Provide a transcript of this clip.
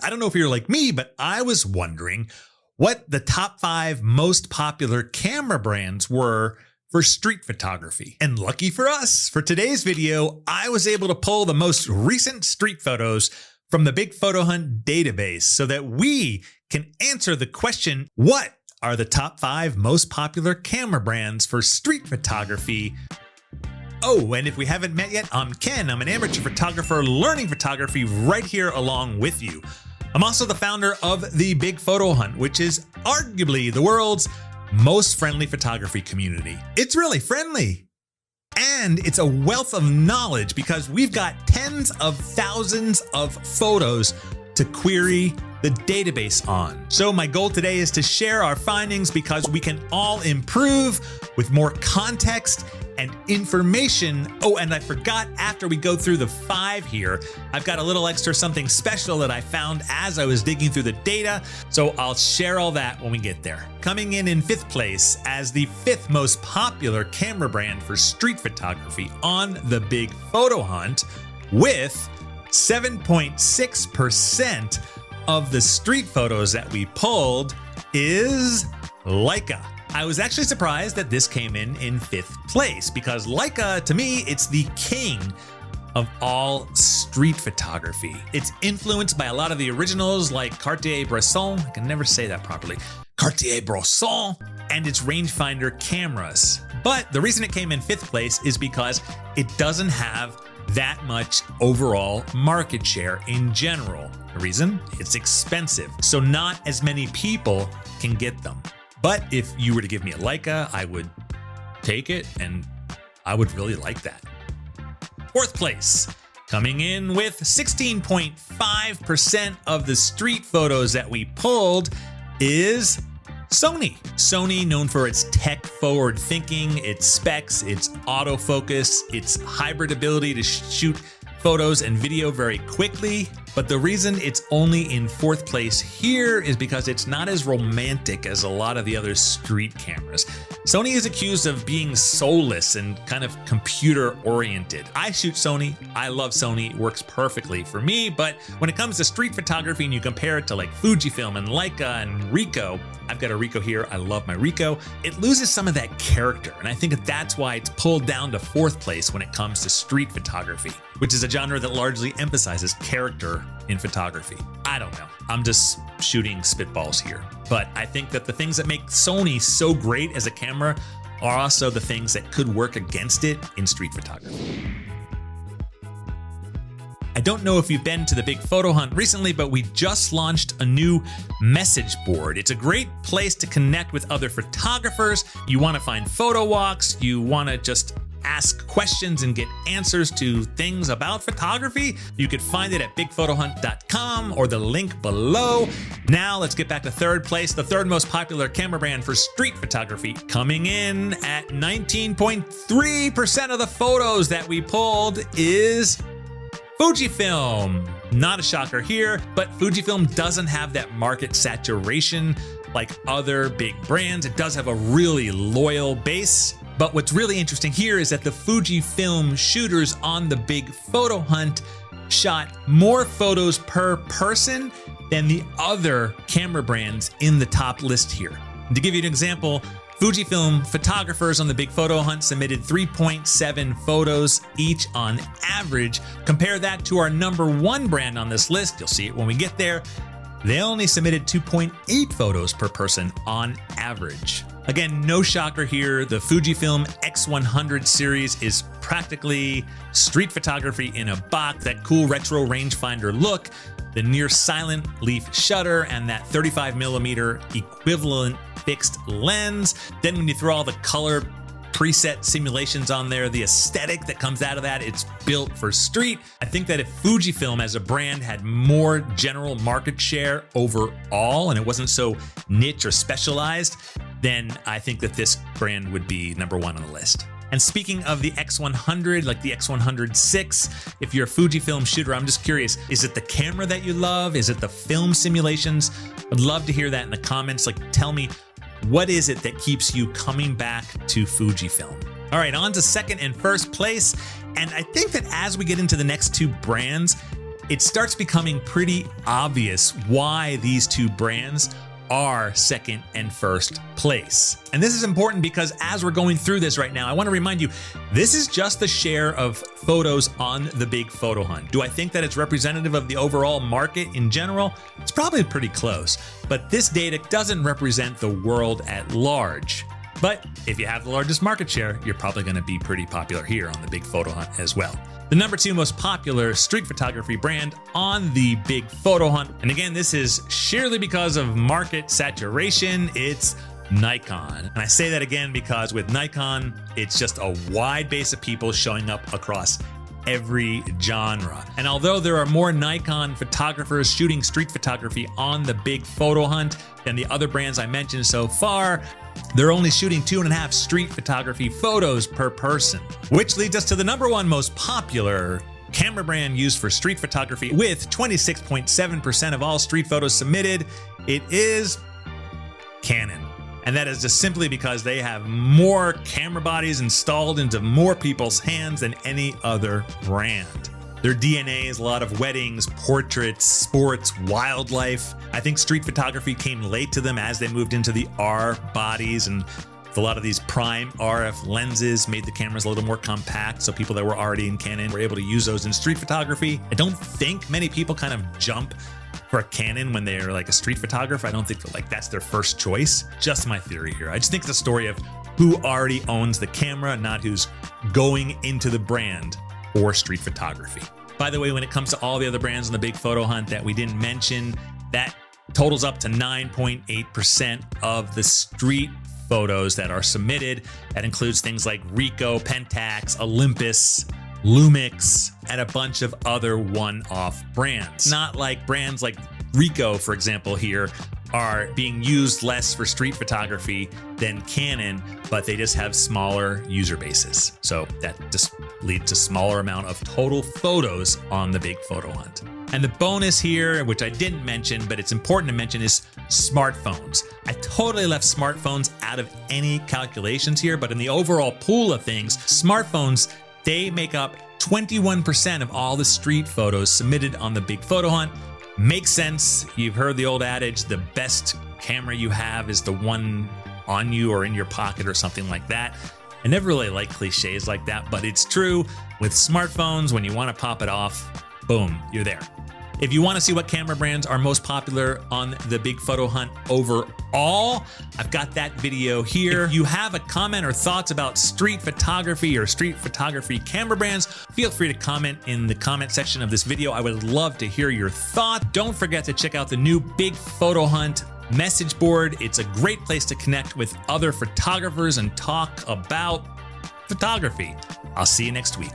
I don't know if you're like me, but I was wondering what the top 5 most popular camera brands were for street photography. And lucky for us, for today's video, I was able to pull the most recent street photos from the Big Photo Hunt database so that we can answer the question, what are the top 5 most popular camera brands for street photography? Oh, and if we haven't met yet, I'm Ken. I'm an amateur photographer learning photography right here along with you. I'm also the founder of the Big Photo Hunt, which is arguably the world's most friendly photography community. It's really friendly. And it's a wealth of knowledge because we've got tens of thousands of photos to query the database on. So my goal today is to share our findings because we can all improve with more context and information. Oh, and I forgot, after we go through the 5 here, I've got a little extra something special that I found as I was digging through the data. So I'll share all that when we get there. Coming in 5th place as the 5th most popular camera brand for street photography on the Big Photo Hunt, with 7.6% of the street photos that we pulled, is Leica. I was actually surprised that this came in 5th place because Leica, to me, it's the king of all street photography. It's influenced by a lot of the originals like Cartier-Bresson, I can never say that properly, Cartier-Bresson, and its rangefinder cameras. But the reason it came in 5th place is because it doesn't have that much overall market share in general. The reason? It's expensive, so not as many people can get them. But if you were to give me a Leica, I would take it, and I would really like that. 4th place, coming in with 16.5% of the street photos that we pulled, is Sony. Sony, known for its tech-forward thinking, its specs, its autofocus, its hybrid ability to shoot photos and video very quickly. But the reason it's only in 4th place here is because it's not as romantic as a lot of the other street cameras. Sony is accused of being soulless and kind of computer oriented. I shoot Sony, I love Sony, it works perfectly for me, but when it comes to street photography and you compare it to like Fujifilm and Leica and Ricoh, I've got a Ricoh here, I love my Ricoh, it loses some of that character, and I think that that's why it's pulled down to 4th place when it comes to street photography, which is a genre that largely emphasizes character in photography. I don't know, I'm just shooting spitballs here, but I think that the things that make Sony so great as a camera are also the things that could work against it in street photography. I don't know if you've been to the Big Photo Hunt recently, but we just launched a new message board. It's a great place to connect with other photographers. You want to find photo walks, you want to just ask questions and get answers to things about photography. You could find it at bigphotohunt.com or the link below. Now let's get back to 3rd place, the 3rd most popular camera brand for street photography, coming in at 19.3% of the photos that we pulled, is Fujifilm. Not a shocker here, but Fujifilm doesn't have that market saturation like other big brands. It does have a really loyal base. But what's really interesting here is that the Fujifilm shooters on the Big Photo Hunt shot more photos per person than the other camera brands in the top list here. And to give you an example, Fujifilm photographers on the Big Photo Hunt submitted 3.7 photos each on average. Compare that to our #1 brand on this list, you'll see it when we get there. They only submitted 2.8 photos per person on average. Again, no shocker here, the Fujifilm X100 series is practically street photography in a box. That cool retro rangefinder look, the near silent leaf shutter, and that 35mm equivalent fixed lens. Then when you throw all the color preset simulations on there, the aesthetic that comes out of that, it's built for street. I think that if Fujifilm as a brand had more general market share overall and it wasn't so niche or specialized, then I think that this brand would be #1 on the list. And speaking of the X100, like the X100VI, if you're a Fujifilm shooter, I'm just curious, is it the camera that you love? Is it the film simulations? I'd love to hear that in the comments. Like, tell me, what is it that keeps you coming back to Fujifilm? All right, on to 2nd and 1st place. And I think that as we get into the next 2 brands, it starts becoming pretty obvious why these two brands are second and first place. And this is important because as we're going through this right now, I want to remind you, this is just the share of photos on the big photo hunt. Do I think that it's representative of the overall market in general? It's probably pretty close, but this data doesn't represent the world at large. But if you have the largest market share, you're probably going to be pretty popular here on the big photo hunt as well. The number 2 most popular street photography brand on the big photo hunt, and again, this is sheerly because of market saturation, it's Nikon. And I say that again because with Nikon, it's just a wide base of people showing up across every genre. And although there are more Nikon photographers shooting street photography on the big photo hunt than the other brands I mentioned so far, they're only shooting 2.5 street photography photos per person. Which leads us to the number 1 most popular camera brand used for street photography with 26.7% of all street photos submitted. It is Canon. And that is just simply because they have more camera bodies installed into more people's hands than any other brand. Their DNA is a lot of weddings, portraits, sports, wildlife. I think street photography came late to them as they moved into the R bodies, and a lot of these prime RF lenses made the cameras a little more compact, so people that were already in Canon were able to use those in street photography. I don't think many people kind of jump for a Canon when they're like a street photographer. I don't think like that's their first choice. Just my theory here. I just think it's a story of who already owns the camera, not who's going into the brand or street photography. By the way, when it comes to all the other brands on the big photo hunt that we didn't mention, that totals up to 9.8% of the street photos that are submitted. That includes things like Ricoh, Pentax, Olympus, Lumix, and a bunch of other one-off brands. Not like brands like Ricoh, for example, here are being used less for street photography than Canon, but they just have smaller user bases. So that just leads to smaller amount of total photos on the big photo hunt. And the bonus here, which I didn't mention, but it's important to mention, is smartphones. I totally left smartphones out of any calculations here, but in the overall pool of things, smartphones, they make up 21% of all the street photos submitted on the big photo hunt. Makes sense. You've heard the old adage, the best camera you have is the one on you or in your pocket or something like that. I never really like cliches like that, but it's true. With smartphones, when you want to pop it off, boom, you're there. If you want to see what camera brands are most popular on the big photo hunt overall, I've got that video here. If you have a comment or thoughts about street photography or street photography camera brands, feel free to comment in the comment section of this video. I would love to hear your thoughts. Don't forget to check out the new big photo hunt message board. It's a great place to connect with other photographers and talk about photography. I'll see you next week.